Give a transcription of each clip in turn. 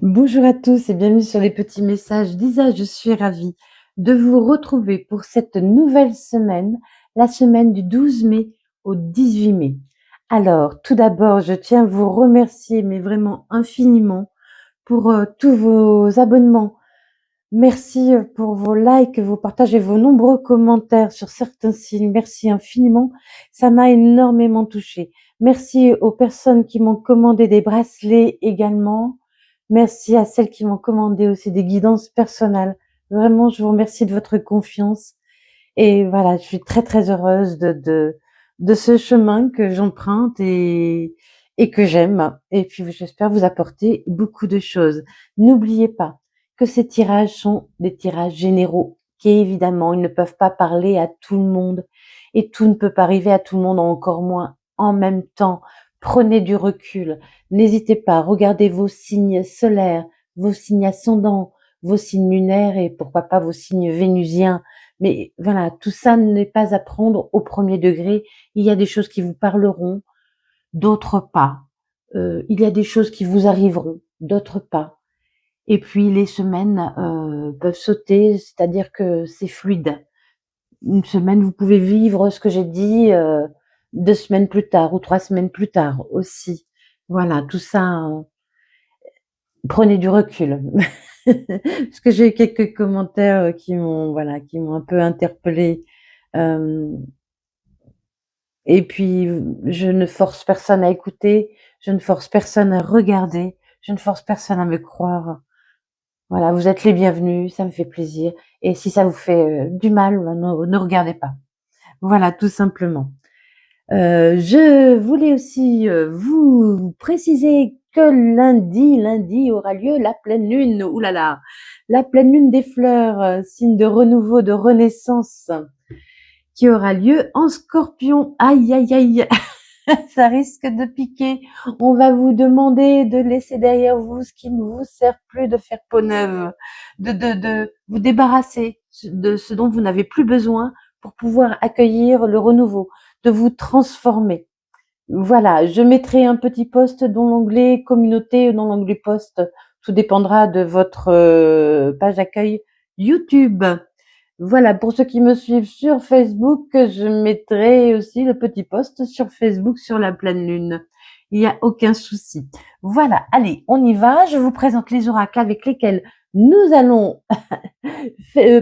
Bonjour à tous et bienvenue sur les petits messages d'Isa. Je suis ravie de vous retrouver pour cette nouvelle semaine, la semaine du 12 mai au 18 mai. Alors, tout d'abord, je tiens à vous remercier, mais vraiment infiniment, pour tous vos abonnements. Merci pour vos likes, vos partages et vos nombreux commentaires sur certains sites. Merci infiniment. Ça m'a énormément touchée. Merci aux personnes qui m'ont commandé des bracelets également. Merci à celles qui m'ont commandé aussi des guidances personnelles. Vraiment, je vous remercie de votre confiance. Et voilà, je suis très, très heureuse de ce chemin que j'emprunte et que j'aime. Et puis, j'espère vous apporter beaucoup de choses. N'oubliez pas que ces tirages sont des tirages généraux, qu'évidemment, ils ne peuvent pas parler à tout le monde et tout ne peut pas arriver à tout le monde, encore moins en même temps. Prenez du recul. N'hésitez pas, regardez vos signes solaires, vos signes ascendants, vos signes lunaires et pourquoi pas vos signes vénusiens. Mais voilà, tout ça n'est pas à prendre au premier degré. Il y a des choses qui vous parleront, d'autres pas. Il y a des choses qui vous arriveront, d'autres pas. Et puis les semaines peuvent sauter, c'est-à-dire que c'est fluide. Une semaine, vous pouvez vivre ce que j'ai dit 2 semaines plus tard ou 3 semaines plus tard aussi. Voilà, tout ça, prenez du recul. Parce que j'ai eu quelques commentaires qui m'ont un peu interpellée. Euh, et puis, je ne force personne à écouter, je ne force personne à regarder, je ne force personne à me croire. Voilà, vous êtes les bienvenus, ça me fait plaisir. Et si ça vous fait du mal, ne regardez pas. Voilà, tout simplement. Je voulais aussi vous préciser que lundi aura lieu la pleine lune. Ouh là là, la pleine lune des fleurs, signe de renouveau, de renaissance, qui aura lieu en Scorpion. Aïe aïe aïe, ça risque de piquer. On va vous demander de laisser derrière vous ce qui ne vous sert plus, de faire peau neuve, de vous débarrasser de ce dont vous n'avez plus besoin pour pouvoir accueillir le renouveau, de vous transformer. Voilà, je mettrai un petit post dans l'onglet communauté ou dans l'onglet post. Tout dépendra de votre page d'accueil YouTube. Voilà, pour ceux qui me suivent sur Facebook, je mettrai aussi le petit post sur Facebook sur la pleine lune. Il n'y a aucun souci. Voilà, allez, on y va. Je vous présente les oracles avec lesquels nous allons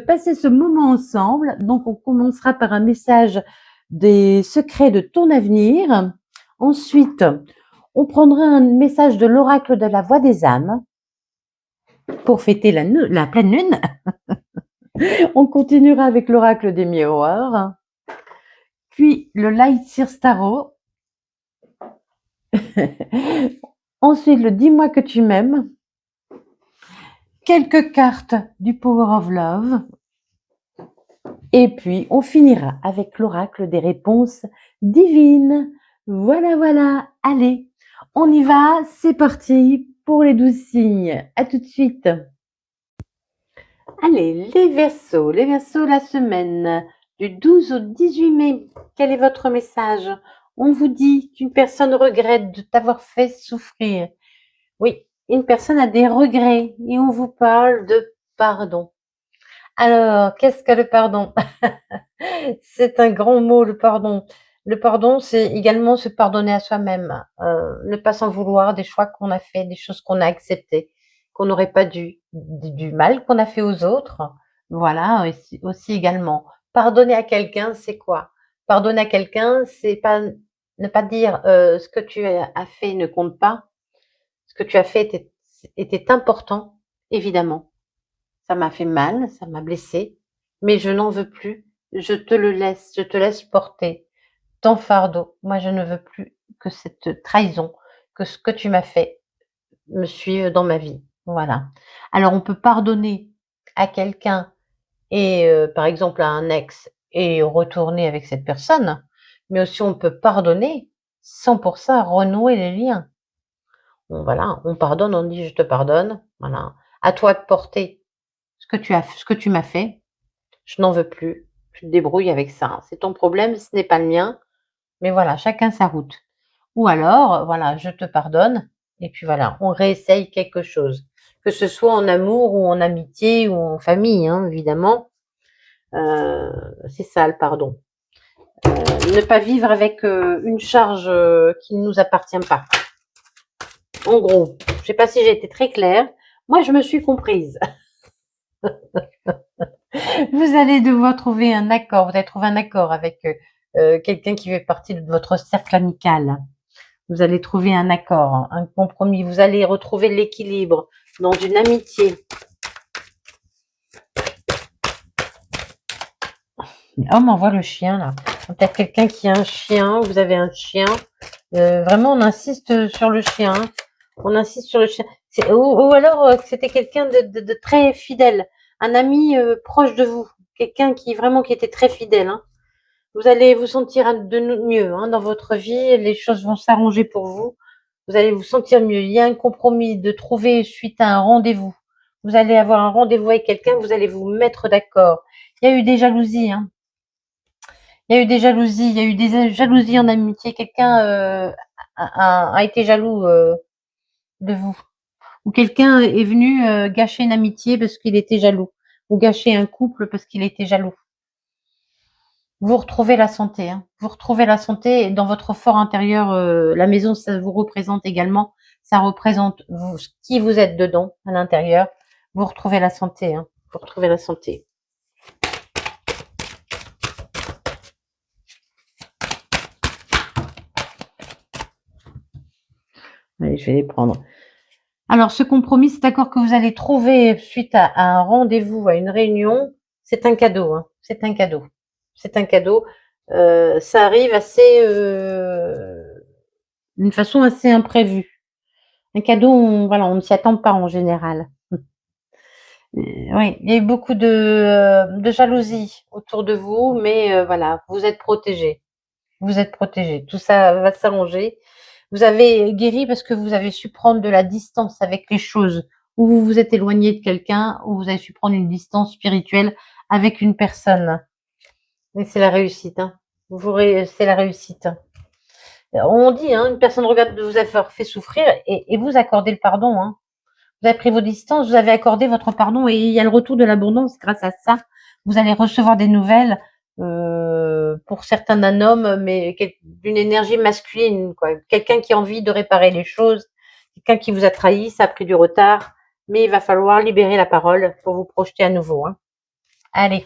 passer ce moment ensemble. Donc, on commencera par un message des secrets de ton avenir. Ensuite, on prendra un message de l'oracle de la voix des âmes pour fêter la pleine lune. On continuera avec l'oracle des miroirs, puis le Light Seer Tarot. Ensuite, le Dis-moi que tu m'aimes. Quelques cartes du Power of Love. Et puis, on finira avec l'oracle des réponses divines. Voilà, voilà. Allez, on y va. C'est parti pour les 12 signes. À tout de suite. Allez, les Verseaux, la semaine du 12 au 18 mai. Quel est votre message? On vous dit qu'une personne regrette de t'avoir fait souffrir. Oui, une personne a des regrets et on vous parle de pardon. Alors, qu'est-ce que le pardon? C'est un grand mot, le pardon. Le pardon, c'est également se pardonner à soi-même, ne pas s'en vouloir des choix qu'on a fait, des choses qu'on a acceptées, qu'on n'aurait pas dû, du mal qu'on a fait aux autres. Voilà, aussi également. Pardonner à quelqu'un, c'est quoi? Pardonner à quelqu'un, c'est pas ne pas dire ce que tu as fait ne compte pas. Ce que tu as fait était important, évidemment. Ça m'a fait mal, ça m'a blessé, mais je n'en veux plus. Je te laisse porter ton fardeau. Moi, je ne veux plus que cette trahison, que ce que tu m'as fait me suive dans ma vie. Voilà. Alors, on peut pardonner à quelqu'un et par exemple à un ex et retourner avec cette personne, mais aussi on peut pardonner sans pour ça renouer les liens. Bon, voilà, on pardonne, on dit je te pardonne. Voilà. À toi de porter ce que tu m'as fait. Je n'en veux plus. Tu te débrouilles avec ça. C'est ton problème, ce n'est pas le mien. Mais voilà, chacun sa route. Ou alors, voilà, je te pardonne. Et puis voilà, on réessaye quelque chose. que ce soit en amour ou en amitié ou en famille, hein, évidemment. C'est ça le pardon. Ne pas vivre avec une charge qui ne nous appartient pas. En gros, je sais pas si j'ai été très claire. Moi, je me suis comprise. Vous allez devoir trouver un accord. Vous allez trouver un accord avec quelqu'un qui fait partie de votre cercle amical. Vous allez trouver un accord, un compromis. Vous allez retrouver l'équilibre dans une amitié. Oh, m'envoie le chien là. Peut-être quelqu'un qui a un chien. Vous avez un chien. Vraiment, on insiste sur le chien. On insiste sur le chien. Ou alors c'était quelqu'un de très fidèle, un ami proche de vous, quelqu'un qui vraiment qui était très fidèle. Hein. Vous allez vous sentir de mieux hein, dans votre vie. Les choses vont s'arranger pour vous. Vous allez vous sentir mieux. Il y a un compromis de trouver suite à un rendez-vous. Vous allez avoir un rendez-vous avec quelqu'un. Vous allez vous mettre d'accord. Il y a eu des jalousies. Hein. Il y a eu des jalousies. Il y a eu des jalousies en amitié. Quelqu'un a été jaloux de vous. Ou quelqu'un est venu gâcher une amitié parce qu'il était jaloux. Ou gâcher un couple parce qu'il était jaloux. Vous retrouvez la santé. Hein. Vous retrouvez la santé dans votre fort intérieur. La maison, ça vous représente également. Ça représente vous, qui vous êtes dedans, à l'intérieur. Vous retrouvez la santé. Hein. Vous retrouvez la santé. Allez, je vais les prendre. Alors, ce compromis, cet accord que vous allez trouver suite à un rendez-vous, à une réunion, c'est un cadeau. Hein. C'est un cadeau. C'est un cadeau. Ça arrive assez, d'une façon assez imprévue. Un cadeau, voilà, on ne s'y attend pas en général. Oui, il y a eu beaucoup de jalousie autour de vous, mais voilà, vous êtes protégés. Vous êtes protégés. Tout ça va s'allonger. Vous avez guéri parce que vous avez su prendre de la distance avec les choses, ou vous vous êtes éloigné de quelqu'un, ou vous avez su prendre une distance spirituelle avec une personne. Et c'est la réussite. Hein. C'est la réussite. On dit, hein, une personne regarde de vous avoir fait souffrir et vous accordez le pardon. Hein. Vous avez pris vos distances, vous avez accordé votre pardon et il y a le retour de l'abondance grâce à ça. Vous allez recevoir des nouvelles, pour certains d'un homme, mais d'une énergie masculine, quoi. Quelqu'un qui a envie de réparer les choses, quelqu'un qui vous a trahi, ça a pris du retard, mais il va falloir libérer la parole pour vous projeter à nouveau. Hein. Allez.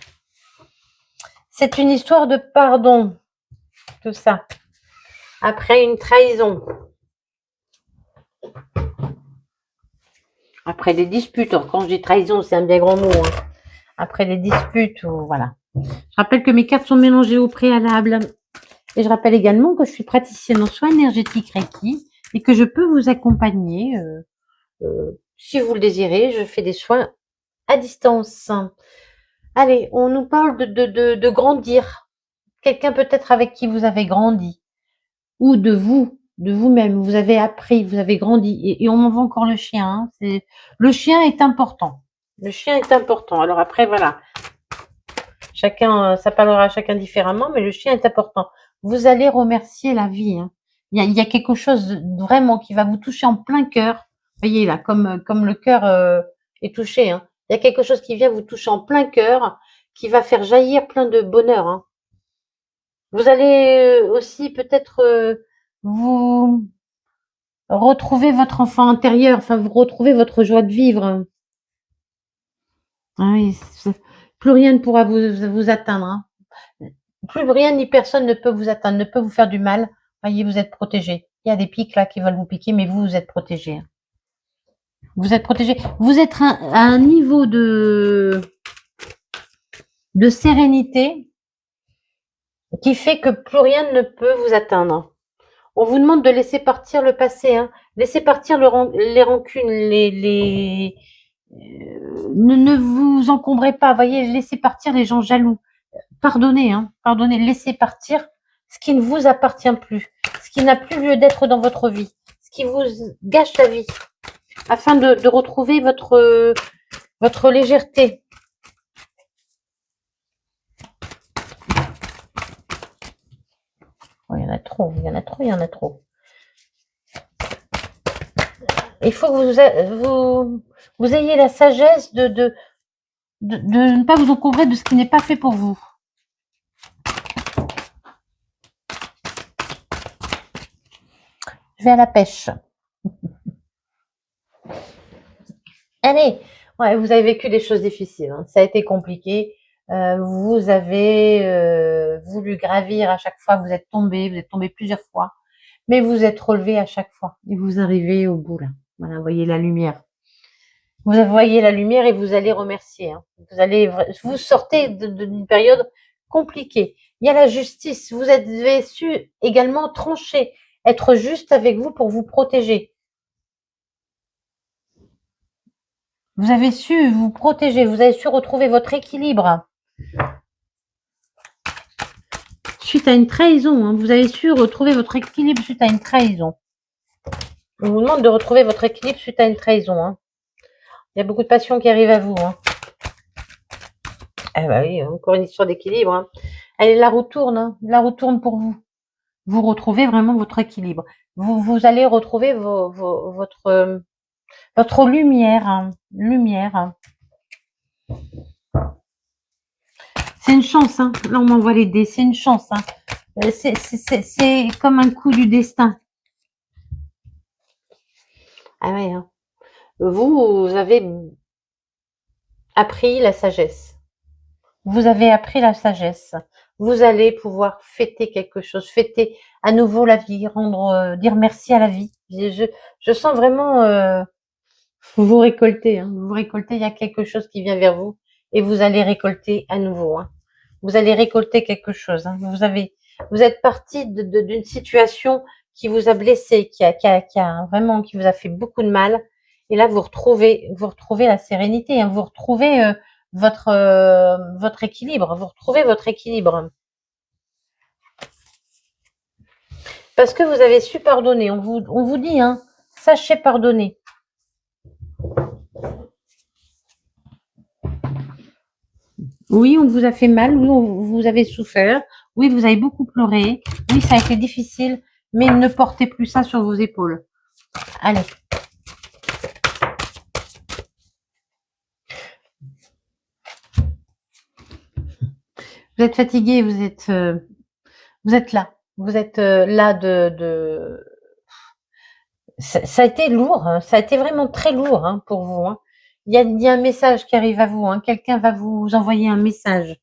C'est une histoire de pardon, tout ça. Après une trahison. Après des disputes. Alors, quand je dis trahison, c'est un bien grand mot. Hein. Après des disputes, ou voilà. Je rappelle que mes cartes sont mélangées au préalable. Et je rappelle également que je suis praticienne en soins énergétiques Reiki et que je peux vous accompagner. Si vous le désirez, je fais des soins à distance. Allez, on nous parle de grandir. Quelqu'un peut-être avec qui vous avez grandi. Ou de vous-même. Vous avez appris, vous avez grandi. Et on m'envoie encore le chien. Hein. Le chien est important. Le chien est important. Alors après, voilà. Chacun, ça parlera à chacun différemment, mais le chien est important. Vous allez remercier la vie. Hein. Il y a quelque chose vraiment qui va vous toucher en plein cœur. Vous voyez là, comme le cœur est touché. Hein. Il y a quelque chose qui vient vous toucher en plein cœur, qui va faire jaillir plein de bonheur. Hein. Vous allez aussi peut-être vous retrouver votre enfant intérieur, enfin vous retrouver votre joie de vivre. Ah oui, plus rien ne pourra vous atteindre. Hein. Plus rien ni personne ne peut vous atteindre, ne peut vous faire du mal. Voyez, vous êtes protégé. Il y a des pics là qui veulent vous piquer, mais vous êtes protégé. Vous êtes protégé. Vous êtes à un niveau de sérénité qui fait que plus rien ne peut vous atteindre. On vous demande de laisser partir le passé, hein. Laissez partir les rancunes, ne vous encombrez pas. Voyez, laissez partir les gens jaloux. Pardonnez, hein, pardonnez, laissez partir ce qui ne vous appartient plus, ce qui n'a plus lieu d'être dans votre vie, ce qui vous gâche la vie, afin de retrouver votre légèreté. Oh, il y en a trop, il y en a trop, il y en a trop. Il faut que vous ayez la sagesse de ne pas vous encombrer de ce qui n'est pas fait pour vous. Je vais à la pêche. Allez, ouais, vous avez vécu des choses difficiles, hein. Ça a été compliqué. Vous avez voulu gravir à chaque fois, vous êtes tombé plusieurs fois, mais vous êtes relevé à chaque fois et vous arrivez au bout là. Voilà, vous voyez la lumière. Vous voyez la lumière et vous allez remercier, hein. Vous sortez d'une période compliquée. Il y a la justice. Vous avez su également trancher, être juste avec vous pour vous protéger. Vous avez su vous protéger, vous avez su retrouver votre équilibre. Suite à une trahison, hein, vous avez su retrouver votre équilibre suite à une trahison. On vous demande de retrouver votre équilibre suite à une trahison, hein. Il y a beaucoup de passion qui arrive à vous, hein. Ah bah oui, encore une histoire d'équilibre, hein. Allez, la roue tourne, hein. La roue tourne pour vous. Vous retrouvez vraiment votre équilibre. Vous allez retrouver votre lumière, hein. Lumière. C'est une chance, hein. Là, on m'envoie les dés. C'est une chance, hein. C'est comme un coup du destin. Ah ouais, hein. Vous avez appris la sagesse. Vous avez appris la sagesse. Vous allez pouvoir fêter quelque chose, fêter à nouveau la vie, dire merci à la vie. Je sens vraiment vous récolter, hein. Vous récoltez, il y a quelque chose qui vient vers vous et vous allez récolter à nouveau, hein. Vous allez récolter quelque chose, hein. Vous êtes parti d'une situation qui vous a blessé, qui a vraiment, qui vous a fait beaucoup de mal. Et là, vous retrouvez la sérénité, hein. Vous retrouvez votre équilibre. Vous retrouvez votre équilibre. Parce que vous avez su pardonner. On vous dit, hein, sachez pardonner. Oui, on vous a fait mal. Oui, vous avez souffert. Oui, vous avez beaucoup pleuré. Oui, ça a été difficile. Mais ne portez plus ça sur vos épaules. Allez. Vous êtes fatigué, vous êtes là. Vous êtes là ça a été lourd, hein. Ça a été vraiment très lourd, hein, pour vous, hein. Il y a un message qui arrive à vous, hein. Quelqu'un va vous envoyer un message.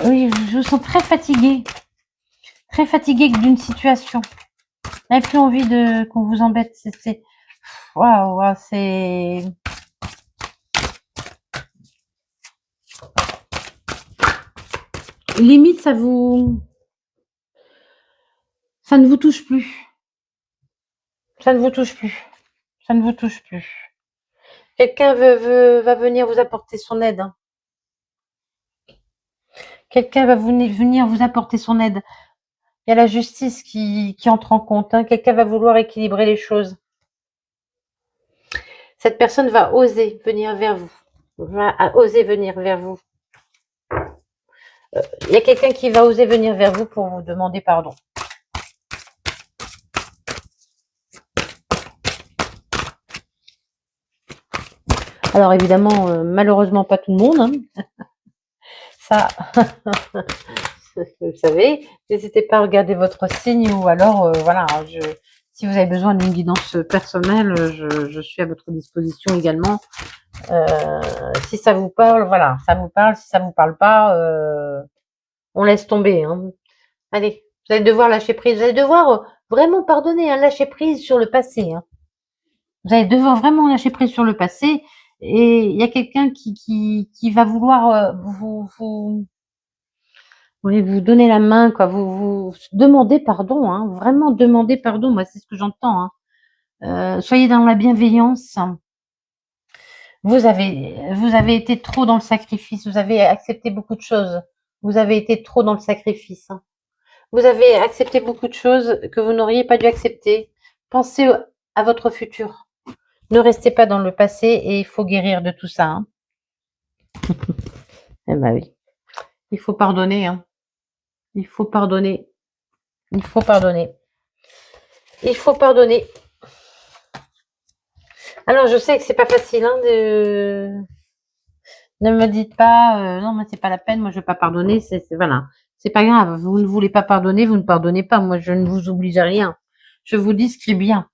Oui, je vous sens très fatigué d'une situation. Vous n'avez plus envie qu'on vous embête. Waouh, c'est limite, ça ne vous touche plus. Ça ne vous touche plus. Ça ne vous touche plus. Quelqu'un va venir vous apporter son aide, hein. Quelqu'un va venir vous apporter son aide. Il y a la justice qui entre en compte, hein. Quelqu'un va vouloir équilibrer les choses. Cette personne va oser venir vers vous. Va oser venir vers vous. Il y a quelqu'un qui va oser venir vers vous pour vous demander pardon. Alors évidemment, malheureusement pas tout le monde, hein. Ça, vous savez, n'hésitez pas à regarder votre signe ou alors, voilà, si vous avez besoin d'une guidance personnelle, je suis à votre disposition également. Si ça vous parle, voilà, ça vous parle. Si ça vous parle pas, on laisse tomber, hein. Allez, vous allez devoir lâcher prise. Vous allez devoir vraiment pardonner, hein, lâcher prise sur le passé, hein. Vous allez devoir vraiment lâcher prise sur le passé. Et il y a quelqu'un qui va vouloir vous donner la main, quoi. Vous demandez pardon, hein, vraiment demander pardon. Moi, c'est ce que j'entends, hein. Soyez dans la bienveillance. Vous avez été trop dans le sacrifice. Vous avez accepté beaucoup de choses. Vous avez été trop dans le sacrifice, hein. Vous avez accepté beaucoup de choses que vous n'auriez pas dû accepter. Pensez à votre futur. Ne restez pas dans le passé et il faut guérir de tout ça, hein. Eh ben oui. Il faut pardonner, hein. Il faut pardonner. Il faut pardonner. Il faut pardonner. Alors, je sais que c'est pas facile, hein, ne me dites pas, non, mais c'est pas la peine, moi je vais pas pardonner, voilà. C'est pas grave. Vous ne voulez pas pardonner, vous ne pardonnez pas. Moi, je ne vous oblige à rien. Je vous dis ce qui est bien.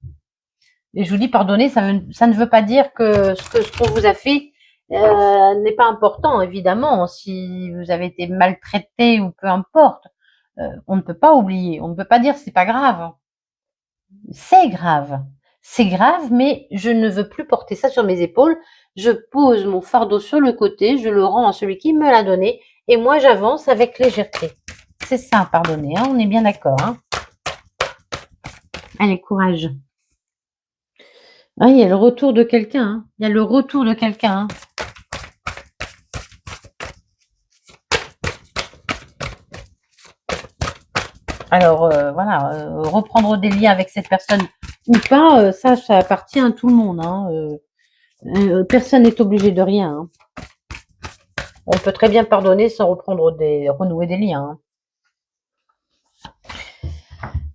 Et je vous dis pardonner, ça ne veut pas dire que ce qu'on vous a fait n'est pas important, évidemment. Si vous avez été maltraité ou peu importe, on ne peut pas oublier. On ne peut pas dire c'est pas grave. C'est grave. C'est grave, mais je ne veux plus porter ça sur mes épaules. Je pose mon fardeau sur le côté, je le rends à celui qui me l'a donné, et moi j'avance avec légèreté. C'est ça, pardonner, hein, on est bien d'accord. Hein. Allez, courage. Ah, il y a le retour de quelqu'un. Hein. Il y a le retour de quelqu'un. Hein. Alors, voilà, reprendre des liens avec cette personne ou pas, ça appartient à tout le monde. Hein. Personne n'est obligé de rien. Hein. On peut très bien pardonner sans renouer des liens. Hein.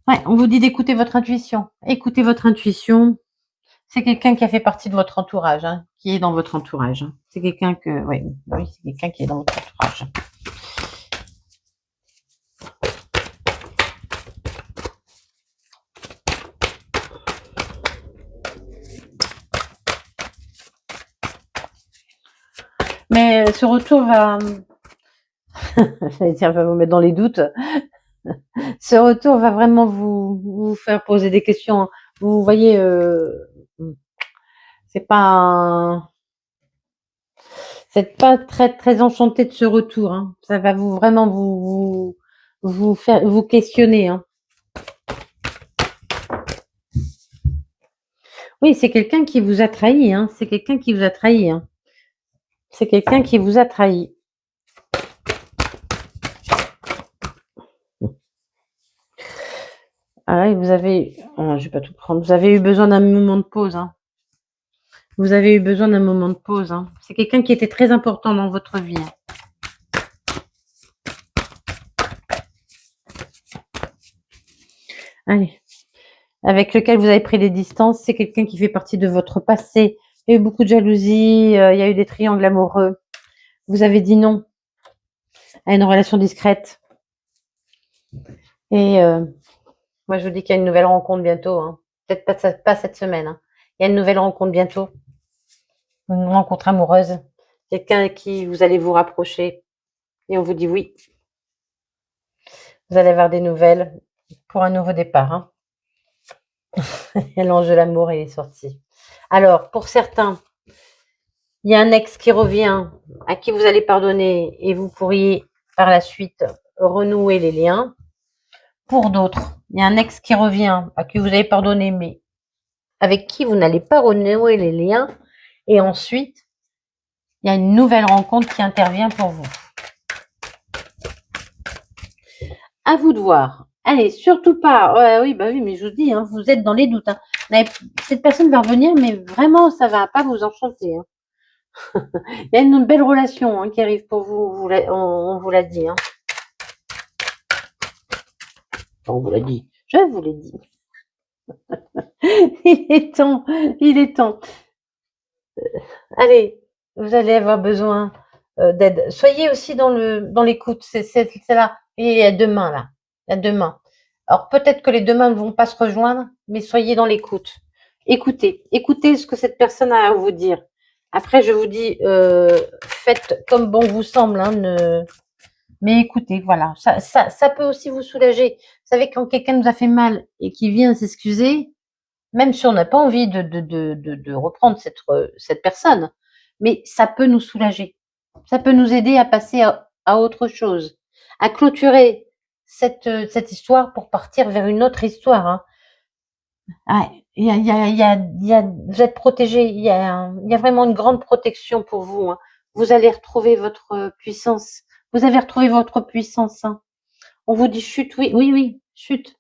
Ouais, on vous dit d'écouter votre intuition. Écoutez votre intuition. C'est quelqu'un qui a fait partie de votre entourage, hein, qui est dans votre entourage. Hein. C'est quelqu'un oui, c'est quelqu'un qui est dans votre entourage. Mais ce retour va, va vous mettre dans les doutes. Ce retour va vraiment vous faire poser des questions. Vous voyez, c'est pas, c'est pas très très enchanté de ce retour. Hein. Ça va vraiment vous faire vous questionner. Hein. Oui, c'est quelqu'un qui vous a trahi. Hein. C'est quelqu'un qui vous a trahi. Hein. C'est quelqu'un qui vous a trahi. Ah oui, je vais pas tout prendre. Vous avez eu besoin d'un moment de pause. Hein. Vous avez eu besoin d'un moment de pause. Hein. C'est quelqu'un qui était très important dans votre vie. Hein. Allez. Avec lequel vous avez pris des distances, c'est quelqu'un qui fait partie de votre passé. Il y a eu beaucoup de jalousie, il y a eu des triangles amoureux. Vous avez dit non à une relation discrète. Et moi, je vous dis qu'il y a une nouvelle rencontre bientôt. Hein. Peut-être pas cette semaine. Hein. Il y a une nouvelle rencontre bientôt. Une rencontre amoureuse. Quelqu'un avec qui vous allez vous rapprocher. Et on vous dit oui. Vous allez avoir des nouvelles pour un nouveau départ. Hein. L'ange de l'amour est sorti. Alors, pour certains, il y a un ex qui revient, à qui vous allez pardonner et vous pourriez par la suite renouer les liens. Pour d'autres, il y a un ex qui revient, à qui vous avez pardonné, mais avec qui vous n'allez pas renouer les liens. Et ensuite, il y a une nouvelle rencontre qui intervient pour vous. À vous de voir. Allez, surtout pas. Oui, mais je vous dis, hein, vous êtes dans les doutes. Hein. Cette personne va revenir, mais vraiment, ça va pas vous enchanter. Hein. Il y a une belle relation hein, qui arrive pour vous. On vous l'a dit. Hein. On vous l'a dit. Je vous l'ai dit. Il est temps. Il est temps. Allez, vous allez avoir besoin d'aide. Soyez aussi dans l'écoute. C'est là. Et il y a deux mains là. Il y a deux mains. Alors peut-être que les deux mains ne vont pas se rejoindre, mais soyez dans l'écoute. Écoutez ce que cette personne a à vous dire. Après, je vous dis, faites comme bon vous semble. Hein, mais écoutez, voilà, ça peut aussi vous soulager. Vous savez, quand quelqu'un nous a fait mal et qui vient s'excuser, même si on n'a pas envie de reprendre cette personne, mais ça peut nous soulager. Ça peut nous aider à passer à autre chose, à clôturer cette histoire pour partir vers une autre histoire. Hein. Ah, vous êtes protégé, il y a vraiment une grande protection pour vous. Hein. Vous allez retrouver votre puissance. Vous avez retrouvé votre puissance. Hein. On vous dit chute, oui, chute.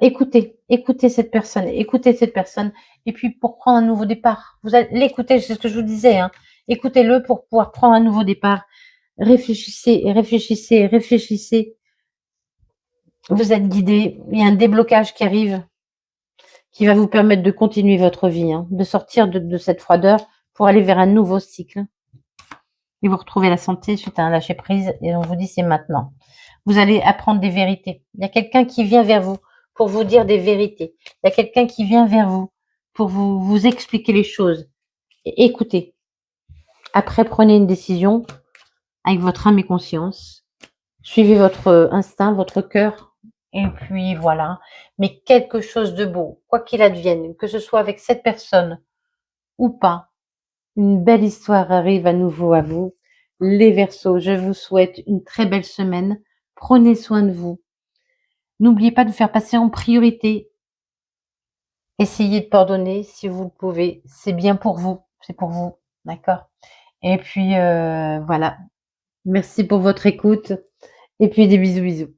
Écoutez cette personne, et puis pour prendre un nouveau départ. Vous allez l'écouter, c'est ce que je vous disais. Hein. Écoutez-le pour pouvoir prendre un nouveau départ. Réfléchissez, réfléchissez, réfléchissez. Vous êtes guidé. Il y a un déblocage qui arrive. qui va vous permettre de continuer votre vie, hein, de sortir de cette froideur pour aller vers un nouveau cycle et vous retrouver la santé suite à un lâcher prise. Et on vous dit c'est maintenant. Vous allez apprendre des vérités. Il y a quelqu'un qui vient vers vous pour vous dire des vérités. Il y a quelqu'un qui vient vers vous pour vous expliquer les choses. Et écoutez. Après, prenez une décision avec votre âme et conscience. Suivez votre instinct, votre cœur. Et puis voilà. Mais quelque chose de beau, quoi qu'il advienne, que ce soit avec cette personne ou pas, une belle histoire arrive à nouveau à vous. Les Verseaux, je vous souhaite une très belle semaine. Prenez soin de vous. N'oubliez pas de faire passer en priorité. Essayez de pardonner si vous le pouvez. C'est bien pour vous. C'est pour vous. D'accord? Et puis voilà. Merci pour votre écoute. Et puis des bisous bisous.